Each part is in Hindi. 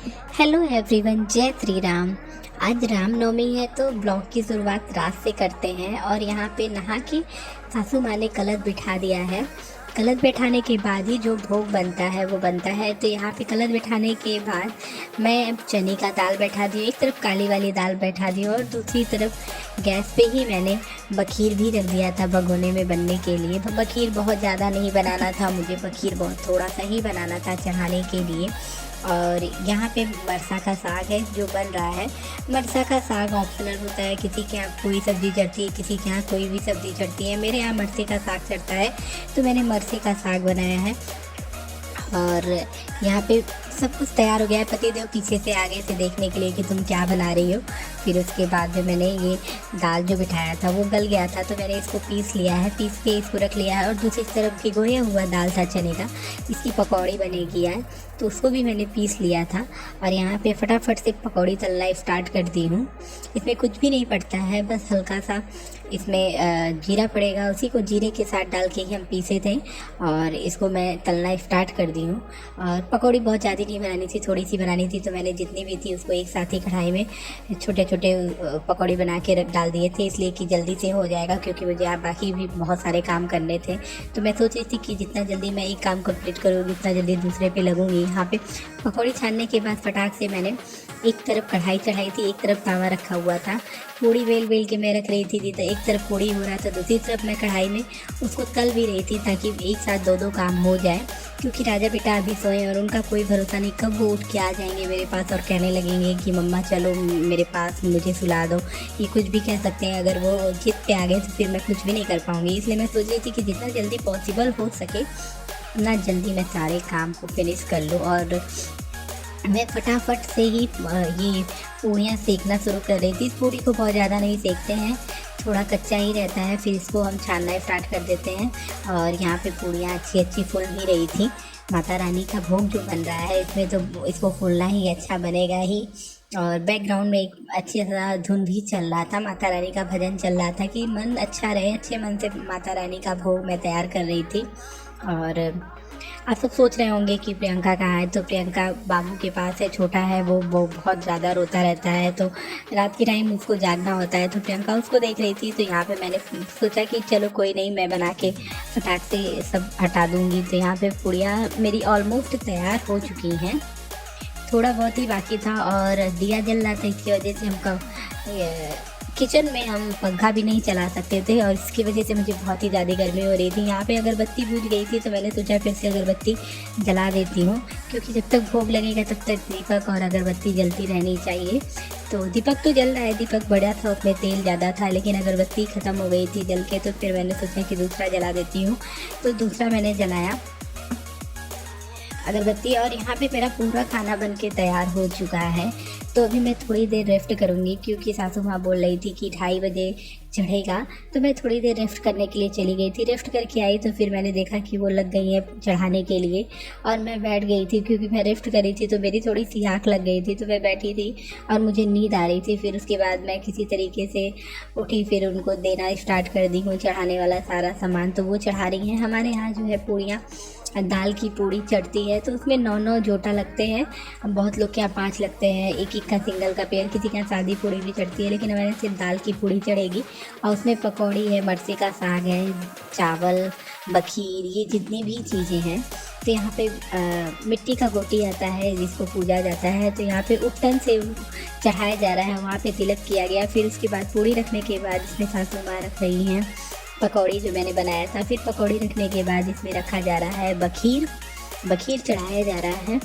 हेलो एवरीवन, जय श्री राम। आज रामनवमी है तो ब्लॉग की शुरुआत रात से करते हैं। और यहाँ पे नहा के सासू माँ ने कलश बिठा दिया है। कलश बैठाने के बाद ही जो भोग बनता है वो बनता है। तो यहाँ पे कलश बैठाने के बाद मैं चने का दाल बैठा दी, एक तरफ काली वाली दाल बैठा दी और दूसरी तरफ गैस पे ही मैंने बखीर भी रख दिया था भगोने में बनने के लिए। बखीर बहुत ज़्यादा नहीं बनाना था मुझे, बखीर बहुत थोड़ा सा ही बनाना था चढ़ाने के लिए। और यहाँ पे मरसा का साग है जो बन रहा है। मरसा का साग ऑप्शनल होता है, किसी के यहाँ कोई सब्ज़ी चढ़ती है, किसी के यहाँ कोई भी सब्ज़ी चढ़ती है। मेरे यहाँ मरसे का साग चढ़ता है तो मैंने मरसे का साग बनाया है। और यहाँ पे सब कुछ तैयार हो गया है। पतिदेव पीछे से आगे से देखने के लिए कि तुम क्या बना रही हो। फिर उसके बाद जो मैंने ये दाल जो बिठाया था वो गल गया था तो मैंने इसको पीस लिया है, पीस के इसको रख लिया है। और दूसरी तरफ भिगोया हुआ दाल था चने का, इसकी पकौड़ी बनेगी है तो उसको भी मैंने पीस लिया था। और यहाँ पे फटाफट से पकौड़ी तलना स्टार्ट कर दी हूँ। इसमें कुछ भी नहीं पड़ता है, बस हल्का सा इसमें जीरा पड़ेगा, उसी को जीरे के साथ डाल के ही हम पीसे थे। और इसको मैं तलना स्टार्ट कर दी हूँ। और पकौड़ी बहुत ज़्यादा नहीं बनानी थी, थोड़ी सी बनानी थी तो मैंने जितनी भी थी उसको एक साथ ही कढ़ाई में छोटे छोटे पकौड़ी बना के डाल दिए थे, इसलिए कि जल्दी से हो जाएगा। क्योंकि मुझे यहाँ बाकी भी बहुत सारे काम करने थे तो मैं सोच रही थी कि जितना जल्दी मैं एक काम कंप्लीट करूँगी उतना जल्दी दूसरे पे लगूंगी। यहाँ पे पकौड़ी छानने के बाद फटाक से मैंने एक तरफ कढ़ाई चढ़ाई थी, एक तरफ तावा रखा हुआ था। पूड़ी बेल बेल के मैं रख रही थी तो एक तरफ पूड़ी हो रहा था, दूसरी तरफ मैं कढ़ाई में उसको तल भी रही थी ताकि एक साथ दो काम हो जाए। क्योंकि राजा बेटा अभी सोए और उनका कोई भरोसा नहीं कब वो उठ के आ जाएंगे मेरे पास और कहने लगेंगे कि मम्मा चलो मेरे पास, मुझे सुला दो। ये कुछ भी कह सकते हैं, अगर वो जिद पे आ गए तो फिर मैं कुछ भी नहीं कर पाऊँगी। इसलिए मैं सोच रही थी कि जितना जल्दी पॉसिबल हो सके उतना जल्दी मैं सारे काम को फिनिश कर लूँ। और मैं फटाफट से ही ये पूड़ियाँ सेकना शुरू कर रही थी। इस पूड़ी को बहुत ज़्यादा नहीं सेकते हैं, थोड़ा कच्चा ही रहता है, फिर इसको हम छानना स्टार्ट कर देते हैं। और यहाँ पे पूड़ियाँ अच्छी अच्छी फूल भी रही थी। माता रानी का भोग जो बन रहा है इसमें तो इसको फूलना ही अच्छा बनेगा ही। और बैकग्राउंड में एक अच्छी सा धुन भी चल रहा था, माता रानी का भजन चल रहा था कि मन अच्छा रहे, अच्छे मन से माता रानी का भोग मैं तैयार कर रही थी। और आप सब सोच रहे होंगे कि प्रियंका कहाँ है, तो प्रियंका बाबू के पास है, छोटा है वो बहुत ज़्यादा रोता रहता है तो रात के टाइम उसको जागना होता है तो प्रियंका उसको देख रही थी। तो यहाँ पे मैंने सोचा कि चलो कोई नहीं, मैं बना के फटाक से सब हटा दूँगी। तो यहाँ पे पूड़ियाँ मेरी ऑलमोस्ट तैयार हो चुकी हैं, थोड़ा बहुत ही बाकी था। और दिया जल रहा था, इसकी वजह से हमको किचन में हम पंखा भी नहीं चला सकते थे और इसकी वजह से मुझे बहुत ही ज़्यादा गर्मी हो रही थी। यहाँ पे अगरबत्ती बुझ गई थी तो मैंने सोचा फिर से अगरबत्ती जला देती हूँ, क्योंकि जब तक भोग लगेगा तब तक दीपक और अगरबत्ती जलती रहनी चाहिए। तो दीपक तो जल रहा है, दीपक बड़ा था उसमें तेल ज़्यादा था, लेकिन अगरबत्ती ख़त्म हो गई थी जल के। तो फिर मैंने सोचा कि दूसरा जला देती हूँ, तो दूसरा मैंने जलाया अगरबत्ती। और यहाँ पे मेरा पूरा खाना बन के तैयार हो चुका है। तो अभी मैं थोड़ी देर रेस्ट करूँगी क्योंकि सासू माँ बोल रही थी कि 2:30 बजे चढ़ेगा। तो मैं थोड़ी देर रेस्ट करने के लिए चली गई थी। रेस्ट करके आई तो फिर मैंने देखा कि वो लग गई है चढ़ाने के लिए और मैं बैठ गई थी। क्योंकि मैं रेस्ट करी थी तो मेरी थोड़ी सी आँख लग गई थी तो मैं बैठी थी और मुझे नींद आ रही थी। फिर उसके बाद मैं किसी तरीके से उठी, फिर उनको देना स्टार्ट कर दी हूँ चढ़ाने वाला सारा सामान। तो वो चढ़ा रही हैं। हमारे यहाँ जो है पूड़ियाँ, दाल की पूड़ी चढ़ती है तो उसमें 9 जोटा लगते हैं। बहुत लोग के यहाँ 5 लगते हैं, एक का सिंगल का पेयर। किसी के यहाँ सादी पूड़ी भी चढ़ती है, लेकिन हमारे सिर्फ दाल की पूड़ी चढ़ेगी। और उसमें पकौड़ी है, मरसे का साग है, चावल, बखीर, ये जितनी भी चीज़ें हैं। तो यहाँ पे मिट्टी का गोटी आता है जिसको पूजा जाता है। तो यहाँ पे उपटन से चढ़ाया जा रहा है, वहाँ पे तिलक किया गया। फिर उसके बाद पूड़ी रखने के बाद इसमें सासू माँ रख रही हैं पकौड़ी जो मैंने बनाया था। फिर पकौड़ी रखने के बाद इसमें रखा जा रहा है बखीर, बखीर चढ़ाया जा रहा है।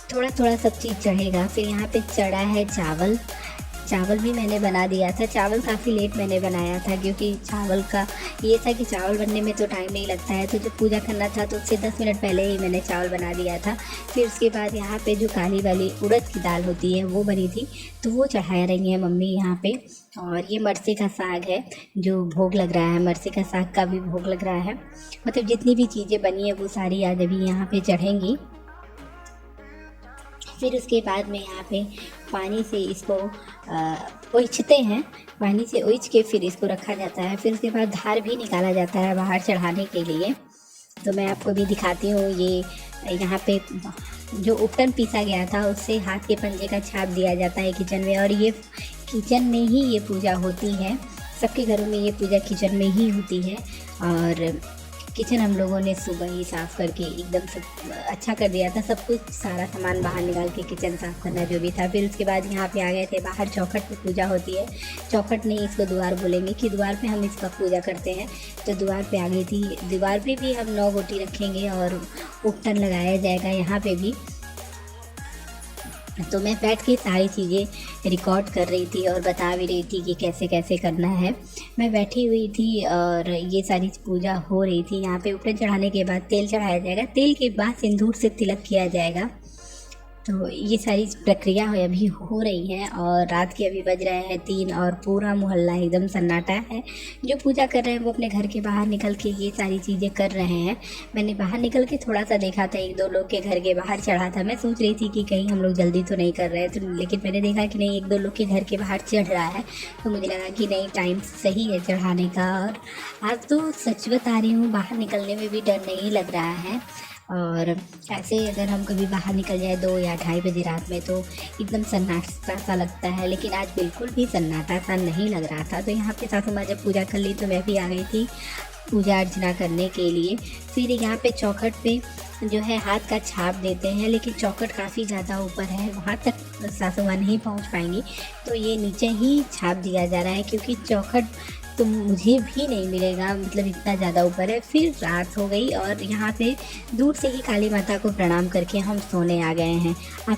थोड़ा थोड़ा सब चीज़ चढ़ेगा। फिर यहाँ पे चढ़ा है चावल, चावल भी मैंने बना दिया था। चावल काफ़ी लेट मैंने बनाया था क्योंकि चावल का ये था कि चावल बनने में तो टाइम नहीं लगता है, तो जब पूजा करना था तो उससे 10 मिनट पहले ही मैंने चावल बना दिया था। फिर उसके बाद यहाँ पे जो काली वाली उड़द की दाल होती है वो बनी थी तो वो चढ़ा रही है मम्मी यहाँ पे। और ये मरसे का साग है जो भोग लग रहा है, मरसे का साग का भी भोग लग रहा है। मतलब जितनी भी चीज़ें बनी है वो सारी आज अभी यहाँ पे चढ़ेंगी। फिर उसके बाद में यहाँ पे पानी से इसको ओइचते हैं, पानी से ओइच के फिर इसको रखा जाता है। फिर उसके बाद धार भी निकाला जाता है बाहर चढ़ाने के लिए। तो मैं आपको भी दिखाती हूँ। ये यहाँ पे जो उपटन पीसा गया था उससे हाथ के पंजे का छाप दिया जाता है किचन में, और ये किचन में ही ये पूजा होती है। सबके घरों में ये पूजा किचन में ही होती है। और किचन हम लोगों ने सुबह ही साफ़ करके एकदम सब अच्छा कर दिया था। सब कुछ सारा सामान बाहर निकाल के किचन साफ़ करना जो भी था। फिर उसके बाद यहाँ पे आ गए थे बाहर। चौखट पे पूजा होती है। चौखट नहीं, इसको द्वार बोलेंगे कि द्वार पे हम इसका पूजा करते हैं। तो द्वार पे आ गई थी। द्वार पे भी हम 9 गोटी रखेंगे और उपटन लगाया जाएगा यहाँ पे भी। तो मैं बैठ के सारी चीज़ें रिकॉर्ड कर रही थी और बता भी रही थी कि कैसे कैसे करना है। मैं बैठी हुई थी और ये सारी पूजा हो रही थी। यहाँ पे उपटन चढ़ाने के बाद तेल चढ़ाया जाएगा। तेल के बाद सिंदूर से तिलक किया जाएगा। तो ये सारी प्रक्रिया अभी हो रही है और रात के अभी बज रहे हैं 3 और पूरा मोहल्ला एकदम सन्नाटा है। जो पूजा कर रहे हैं वो अपने घर के बाहर निकल के ये सारी चीज़ें कर रहे हैं। मैंने बाहर निकल के थोड़ा सा देखा था, 1-2 लोग के घर के बाहर चढ़ा था। मैं सोच रही थी कि कहीं हम लोग जल्दी तो नहीं कर रहे हैं, तो लेकिन मैंने देखा कि नहीं, 1-2 लोग के घर के बाहर चढ़ रहा है। तो मुझे लगा कि नहीं, टाइम सही है चढ़ाने का। और आज तो सच बता रही हूँ, बाहर निकलने में भी डर नहीं लग रहा है। और ऐसे अगर हम कभी बाहर निकल जाए 2 या 2:30 बजे रात में तो एकदम सन्नाटा सा लगता है, लेकिन आज बिल्कुल भी सन्नाटा सा नहीं लग रहा था। तो यहाँ पे सासू माँ जब पूजा कर ली तो मैं भी आ गई थी पूजा अर्चना करने के लिए। फिर यहाँ पे चौखट पे जो है हाथ का छाप देते हैं, लेकिन चौखट काफ़ी ज़्यादा ऊपर है, वहाँ तक सासू माँ नहीं पहुँच पाएंगी। तो ये नीचे ही छाप दिया जा रहा है, क्योंकि चौखट तो मुझे भी नहीं मिलेगा, मतलब इतना ज़्यादा ऊपर है। फिर रात हो गई और यहाँ पे दूर से ही काली माता को प्रणाम करके हम सोने आ गए हैं। आप